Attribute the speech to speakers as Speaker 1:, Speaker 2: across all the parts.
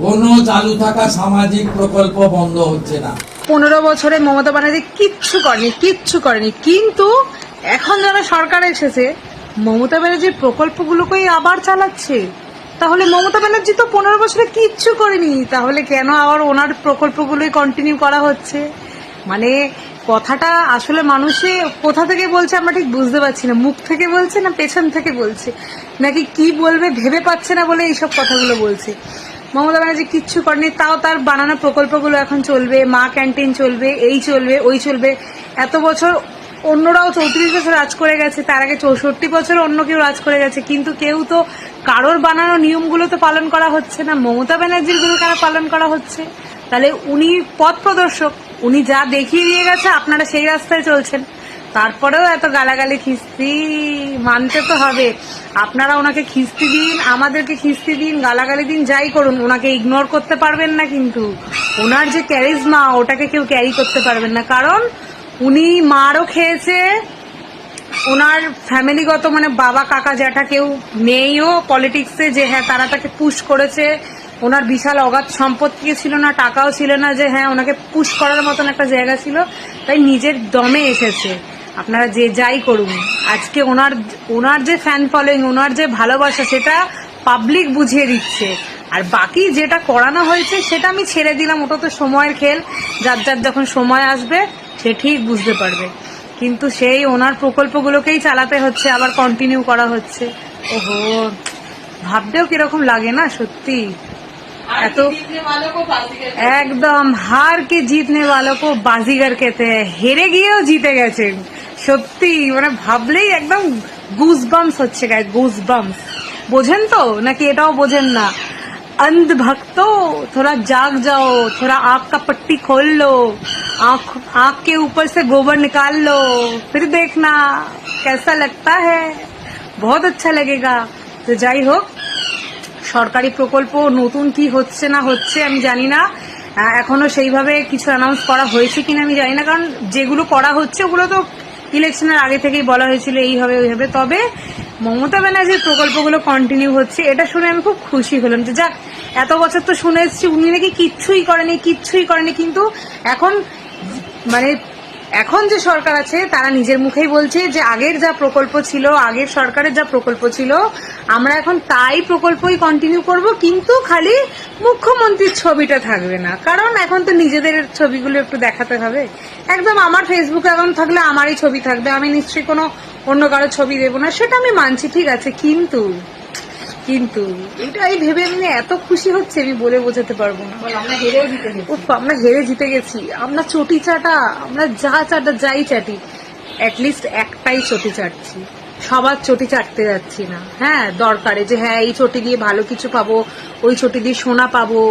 Speaker 1: কোনো চালু থাকা সামাজিক প্রকল্প বন্ধ হচ্ছে না।
Speaker 2: 15 বছরে মমতা ব্যানার্জি কিচ্ছু করেনি কিন্তু এখন যারা সরকার এসেছে মমতা ব্যানার্জির প্রকল্পগুলোকেই আবার চালাচ্ছে। তাহলে মমতা ব্যানার্জি তো 15 বছরে কিচ্ছু করেনি, তাহলে কেন আবার ওনার প্রকল্পগুলোই কন্টিনিউ করা হচ্ছে? মানে কথাটা আসলে মানুষে কোথা থেকে বলছে আমরা ঠিক বুঝতে পারছি না, মুখ থেকে বলছে না পেছন থেকে বলছে নাকি কি বলবে ভেবে পাচ্ছে না বলে এইসব কথাগুলো বলছে। মমতা ব্যানার্জি কিচ্ছু করেনি, তাও তার বানানো প্রকল্পগুলো এখন চলবে, মা ক্যান্টিন চলবে, এই চলবে ওই চলবে। এত বছর অন্যরাও 34 বছর রাজ করে গেছে, তার আগে 64 বছর অন্য কেউ রাজ করে গেছে, কিন্তু কেউ তো কারোর বানানো নিয়মগুলো তো পালন করা হচ্ছে না, মমতা ব্যানার্জির গুলো কেন পালন করা হচ্ছে? তাহলে উনি পথ প্রদর্শক, উনি যা দেখিয়ে দিয়ে গেছে আপনারা সেই রাস্তায় চলছেন, তারপরেও এত গালাগালি খিস্তি মানতে তো হবে। আপনারা ওনাকে খিস্তি দিন, আমাদেরকে খিস্তি দিন, গালাগালি দিন, যাই করুন, ওনাকে ইগনোর করতে পারবেন না। কিন্তু ওনার যে ক্যারিজমা ওটাকে কেউ ক্যারি করতে পারবেন না, কারণ উনি মারও খেয়েছে, ওনার ফ্যামিলিগত মানে বাবা কাকা জ্যাঠা কেউ নেইও পলিটিক্সে যে হ্যাঁ তারা তাকে পুশ করেছে। ওনার বিশাল অগাধ সম্পত্তি ছিল না, টাকাও ছিল না যে হ্যাঁ ওনাকে পুশ করার মতন একটা জায়গা ছিল, তাই নিজের দমে এসেছে। আপনারা যে যাই করুন, আজকে ওনার যে ফ্যান ফলোয়িং, ওনার যে ভালোবাসা সেটা পাবলিক বুঝিয়ে দিচ্ছে। আর বাকি যেটা করানো হয়েছে সেটা আমি ছেড়ে দিলাম, ওটা তো সময়ের খেল, যার যার যখন সময় আসবে সে ঠিক বুঝতে পারবে। কিন্তু সেই ওনার প্রকল্পগুলোকেই চালাতে হচ্ছে, আবার কন্টিনিউ করা হচ্ছে। ওহো, ভাবতেও কিরকম লাগে না সত্যি। এত একদম হার কে জিতনে वालों को बाजीगर कहते हैं, হেরে গিয়েও জিতে গেছেন। সত্যি মানে ভাবলেই একদম গুজবাম্পস হচ্ছে গায়ে, গুজবাম্পস। বোঝেন তো নাকি এটাও বোঝেন না? अंध भक्तों थोड़ा जाग जाओ, थोड़ा आँख का पट्टी खोल लो, आँख के ऊपर से गोबर निकाल लो, फिर देखना कैसा लगता है, बहुत अच्छा लगेगा। तो যাই হোক, সরকারি প্রকল্প নতুন কি হচ্ছে না হচ্ছে আমি জানি না, এখনো সেইভাবে কিছু অ্যানাউন্স করা হয়েছে কিনা আমি জানি না, কারণ যেগুলো করা হচ্ছে ওগুলো তো ইলেকশনের আগে থেকেই বলা হয়েছিল এই হবে ওই হবে। তবে মমতা ব্যানার্জির প্রকল্পগুলো কন্টিনিউ হচ্ছে, এটা শুনে আমি খুব খুশি হলাম যে যাক, এত বছর তো শুনে এসেছি উনি নাকি কিচ্ছুই করেনি, কিন্তু এখন মানে এখন যে সরকার আছে তারা নিজের মুখেই বলছে যে আগের যা প্রকল্প ছিল, আগের সরকারের যা প্রকল্প ছিল আমরা এখন তাই প্রকল্পই কন্টিনিউ করব, কিন্তু খালি মুখ্যমন্ত্রীর ছবিটা থাকবে না, কারণ এখন তো নিজেদের ছবিগুলো একটু দেখাতে হবে। একদম আমার ফেসবুক অ্যাকাউন্ট থাকলে আমারই ছবি থাকবে, আমি নিশ্চয়ই কোনো অন্য কারো ছবি দেবো না, সেটা আমি মানছি, ঠিক আছে। কিন্তু এটাই ভেবে আমি এত খুশি হচ্ছে আমি বলে বোঝাতে পারবো না। আমরা হেরে জিতে গেছি, আমরা চটি চাটা, আমরা যা চাটা যাই চাটি, অ্যাটলিস্ট একটাই চটি চাটছি, সবার চটি চাটতে যাচ্ছি না। হ্যাঁ দরকারে যে হ্যাঁ এই চটি দিয়ে ভালো কিছু পাবো, ওই চটি দিয়ে সোনা পাবো,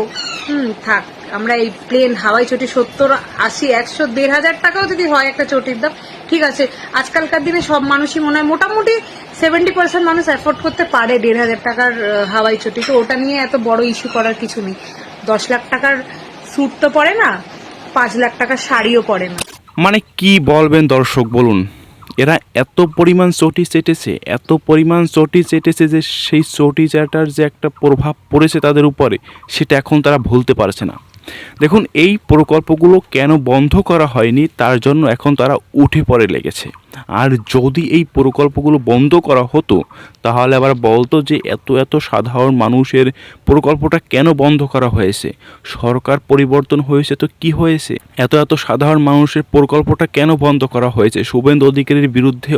Speaker 2: থাক, আমরা এই প্লেন হাওয়াই চটি 70, 80, 100, 1,500 টাকাও যদি হয় একটা চটির দাম, ঠিক আছে। আজকালকার দিনে সব মানুষই মনে হয় মোটামুটি 70% মানুষ অ্যাফোর্ড করতে পারে 1,500 টাকার হাওয়াই চটি, তো ওটা নিয়ে এত বড় ইস্যু করার কিছু নেই। 10 লাখ টাকার স্যুট তো পরে না, 5 লাখ টাকার শাড়িও পরে না।
Speaker 3: মানে কি বলবেন দর্শক বলুন, এরা এত পরিমাণ চটি চেটেছে যে সেই চটি চাটার যে একটা প্রভাব পড়েছে তাদের উপরে সেটা এখন তারা ভুলতে পারছে না। দেখুন, এই প্রকল্পগুলো কেন বন্ধ করা হয়নি তার জন্য এখন তারা উঠে পড়ে লেগেছে। আর যদি এই প্রকল্পগুলো বন্ধ করা হতো তাহলে আবার বলতো যে এত সাধারণ মানুষের প্রকল্পটা কেন বন্ধ করা হয়েছে, সরকার পরিবর্তন হয়েছে তো কি হয়েছে, এত সাধারণ মানুষের প্রকল্পটা কেন বন্ধ করা হয়েছে, শুভেন্দু অধিকারীর বিরুদ্ধে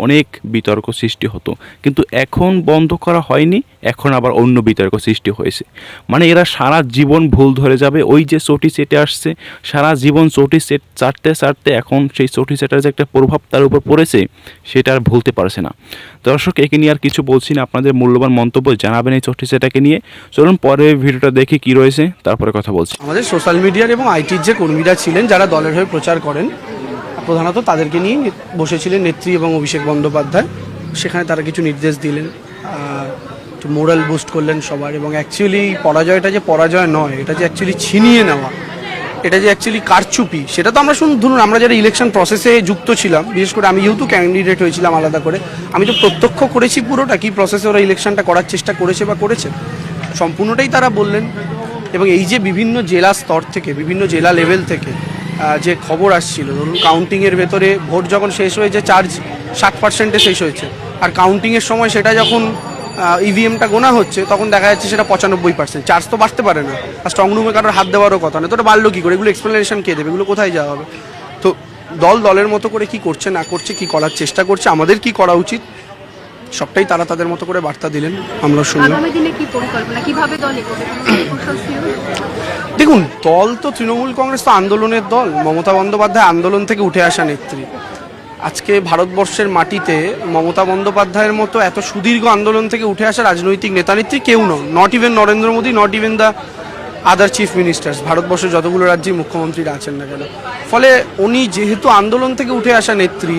Speaker 3: অনেক বিতর্ক সৃষ্টি হতো। কিন্তু এখন বন্ধ করা হয়নি, এখন আবার অন্য বিতর্ক সৃষ্টি হয়েছে। মানে এরা সারা জীবন ভুল ধরে যাবে, ওই যে চটি চেটে আসছে সারা জীবন চটি চাটতে এখন সেই চটি চেটার যে একটা প্রভাব তার উপর পড়েছে সেটা আর ভুলতে পারছে না। দর্শক, একে নিয়ে আর কিছু বলছি না, আপনাদের মূল্যবান মন্তব্য জানাবেন এই চটি চেটাকে নিয়ে। চলুন পরে ভিডিওটা দেখি কি রয়েছে, তারপরে কথা বলছি।
Speaker 4: আমাদের সোশ্যাল মিডিয়ার এবং আইটির যে কর্মীরা ছিলেন যারা দলের হয়ে প্রচার করেন, প্রধানত তাদেরকে নিয়ে বসেছিলেন নেত্রী এবং অভিষেক বন্দ্যোপাধ্যায়। সেখানে তারা কিছু নির্দেশ দিলেন, একটু মোরাল বুস্ট করলেন সবার, এবং অ্যাকচুয়ালি পরাজয়টা যে পরাজয় নয়, এটা যে অ্যাকচুয়ালি ছিনিয়ে নেওয়া, এটা যে অ্যাকচুয়ালি কারচুপি, সেটা তো আমরা ধরুন আমরা যারা ইলেকশন প্রসেসে যুক্ত ছিলাম, বিশেষ করে আমি যেহেতু ক্যান্ডিডেট হয়েছিলাম আলাদা করে, আমি তো প্রত্যক্ষ করেছি পুরোটা কি প্রসেসে ওরা ইলেকশনটা করার চেষ্টা করেছে বা করেছে, সম্পূর্ণটাই তারা বললেন। এবং এই যে বিভিন্ন জেলা স্তর থেকে, বিভিন্ন জেলা লেভেল থেকে যে খবর আসছিল, ধরুন কাউন্টিংয়ের ভেতরে ভোট যখন শেষ হয়েছে চার্জ 60%-এ শেষ হয়েছে, আর কাউন্টিংয়ের সময় সেটা যখন ইভিএমটা গোনা হচ্ছে তখন দেখা যাচ্ছে সেটা 95%। চার্জ তো বাড়তে পারে না, আর স্ট্রং রুমে কারোর হাত দেওয়ারও কথা না, তো ওটা বাড়লো কী করে? এগুলো এক্সপ্লেনেশন কে দেবে? এগুলো কোথায় যাওয়া হবে? তো দলের মতো করে কি করছে না করছে, কি করার চেষ্টা করছে, আমাদের কি করা উচিত, সবটাই তারা তাদের মতো করে বার্তা দিলেন, আমরা শুনলাম।
Speaker 5: আগামী দিনে কি পরিকল্পনা, কিভাবে দল এগোবে?
Speaker 4: দেখুন, দল তো তৃণমূল কংগ্রেস তো আন্দোলনের দল। মমতা বন্দ্যোপাধ্যায় আন্দোলন থেকে উঠে আসা নেত্রী। আজকে ভারতবর্ষের মাটিতে মমতা বন্দ্যোপাধ্যায়ের মতো এত সুদীর্ঘ আন্দোলন থেকে উঠে আসা রাজনৈতিক নেতানেত্রী কেউ নন, not even Narendra Modi, not even the other chief ministers, ভারতবর্ষের যতগুলো রাজ্যের মুখ্যমন্ত্রীরা আছেন না কেন। ফলে উনি যেহেতু আন্দোলন থেকে উঠে আসা নেত্রী,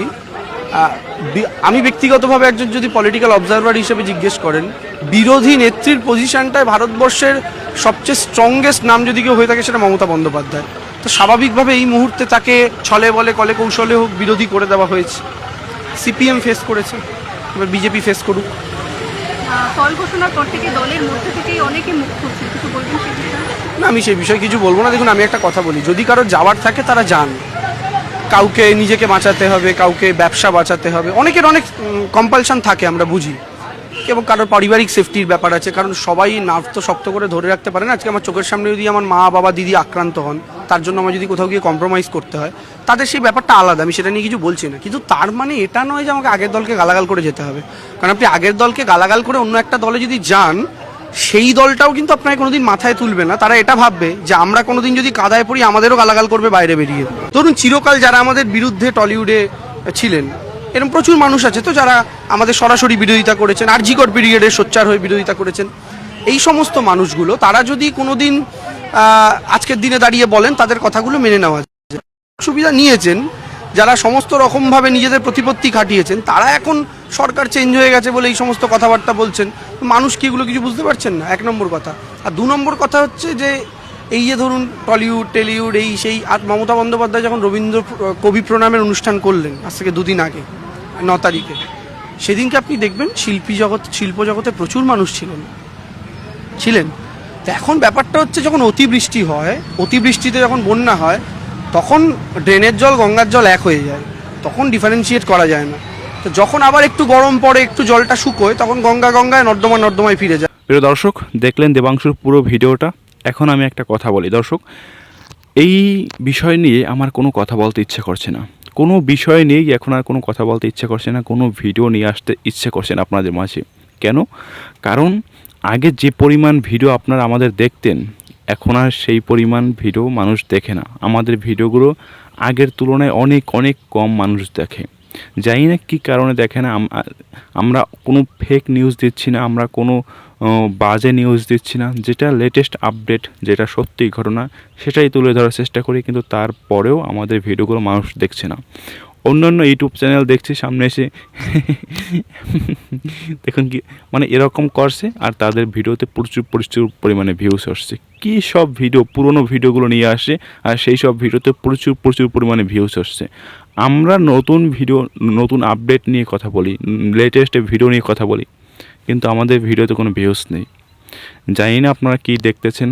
Speaker 4: আমি ব্যক্তিগতভাবে একজন যদি পলিটিক্যাল অবজারভার হিসেবে জিজ্ঞেস করেন, বিরোধী নেত্রীর পজিশনটায় ভারতবর্ষের সবচেয়ে স্ট্রংগেস্ট নাম যদি কেউ হয়ে থাকে সেটা মমতা বন্দ্যোপাধ্যায়। তো স্বাভাবিকভাবে এই মুহূর্তে তাকে ছলে বলে কলে কৌশলে হোক বিরোধী করে দেওয়া হয়েছে। সিপিএম ফেস করেছে, এবার বিজেপি ফেস করুক।
Speaker 5: ফল ঘোষণার পর থেকে দলের মধ্যে থেকেই অনেকে মুখ খুলছে, কিছু বলবেন সে বিষয়ে?
Speaker 4: না, আমি সেই বিষয়ে কিছু বলবো না। দেখুন, আমি একটা কথা বলি, যদি কারো যাওয়ার থাকে তারা যান। কাউকে নিজেকে বাঁচাতে হবে, কাউকে ব্যবসা বাঁচাতে হবে, অনেকের অনেক কম্পালশন থাকে, আমরা বুঝি, এবং কারোর পারিবারিক সেফটির ব্যাপার আছে, কারণ সবাই নার্ভ তো শক্ত করে ধরে রাখতে পারে না। আজকে আমার চোখের সামনে যদি আমার মা বাবা দিদি আক্রান্ত হন, তার জন্য আমার যদি কোথাও গিয়ে কম্প্রোমাইজ করতে হয়, তাদের সেই ব্যাপারটা আলাদা, আমি সেটা নিয়ে কিছু বলছি না। কিন্তু তার মানে এটা নয় যে আমাকে আগের দলকে গালাগাল করে যেতে হবে। কারণ আপনি আগের দলকে গালাগাল করে অন্য একটা দলে যদি যান, সেই দলটাও কিন্তু আপনাকে কোনোদিন মাথায় তুলবে না। তারা এটা ভাববে যে আমরা কোনোদিন যদি কাদায় পড়ি আমাদেরও গালাগাল করবে বাইরে বেরিয়ে। ধরুন, চিরকাল যারা আমাদের বিরুদ্ধে টলিউডে ছিলেন, এরকম প্রচুর মানুষ আছে তো যারা আমাদের সরাসরি বিরোধিতা করেছেন, আরজিকর পিরিয়ডে সোচ্চার হয়ে বিরোধিতা করেছেন। এই সমস্ত মানুষগুলো তারা যদি কোনোদিন আজকের দিনে দাঁড়িয়ে বলেন, তাদের কথাগুলো মেনে নেওয়া যায়। সুবিধা নিয়েছেন যারা সমস্ত রকমভাবে নিজেদের প্রতিপত্তি খাটিয়েছেন, তারা এখন সরকার চেঞ্জ হয়ে গেছে বলে এই সমস্ত কথাবার্তা বলছেন। মানুষ কি এগুলো কিছু বুঝতে পারছেন না? 1 নম্বর কথা। আর 2 নম্বর কথা হচ্ছে যে এই যে ধরুন টলিউড টেলিউড এই সেই, আর মমতা বন্দ্যোপাধ্যায় যখন রবীন্দ্র কবি প্রণামের অনুষ্ঠান করলেন আজ থেকে 2 দিন আগে, 9 তারিখে, সেদিনকে আপনি দেখবেন শিল্প জগতে প্রচুর মানুষ ছিলেন। তো এখন ব্যাপারটা হচ্ছে, যখন অতিবৃষ্টি হয়, অতিবৃষ্টিতে যখন বন্যা হয়, তখন ড্রেনের জল গঙ্গার জল এক হয়ে যায়, তখন ডিফারেন্সিয়েট করা যায় না। তো যখন আবার একটু গরম পড়ে, একটু জলটা শুকোয়, তখন গঙ্গায়, নর্দমায় ফিরে যায়।
Speaker 3: প্রিয় দর্শক, দেখলেন দেবাংশুর পুরো ভিডিওটা। এখন আমি একটা কথা বলি দর্শক, এই বিষয় নিয়ে আমার কোনো কথা বলতে ইচ্ছে করছে না, কোনো বিষয় নিয়েই এখন আর কোনো কথা বলতে ইচ্ছে করছে না, কোনো ভিডিও নিয়ে আসতে ইচ্ছে করছে না আপনাদের মাঝে। কেন? কারণ আগে যে পরিমাণ ভিডিও আপনারা আমাদের দেখতেন, এখন আর সেই পরিমাণ ভিডিও মানুষ দেখে না। আমাদের ভিডিওগুলো আগের তুলনায় অনেক অনেক কম মানুষ দেখে। জানি না কী কারণে দেখে না। আমরা কোনো ফেক নিউজ দিচ্ছি না, আমরা কোনো বাজে নিউজ দিচ্ছি না, যেটা লেটেস্ট আপডেট, যেটা সত্যি ঘটনা, সেটাই তুলে ধরার চেষ্টা করি। কিন্তু তারপরেও আমাদের ভিডিওগুলো মানুষ দেখছে না। অন্যান্য ইউটিউব চ্যানেল দেখছি সামনে এসে দেখুন কি মানে এরকম করছে, আর তাদের ভিডিওতে প্রচুর প্রচুর পরিমাণে ভিউস আসছে। কী সব ভিডিও, পুরনো ভিডিওগুলো নিয়ে আসে, আর সেই সব ভিডিওতে প্রচুর প্রচুর পরিমাণে ভিউস আসছে। আমরা নতুন ভিডিও, নতুন আপডেট নিয়ে কথা বলি, লেটেস্ট ভিডিও নিয়ে কথা বলি, কিন্তু আমাদের ভিডিওতে কোনো ভিউস নেই। জানি না আপনারা কী দেখতেছেন।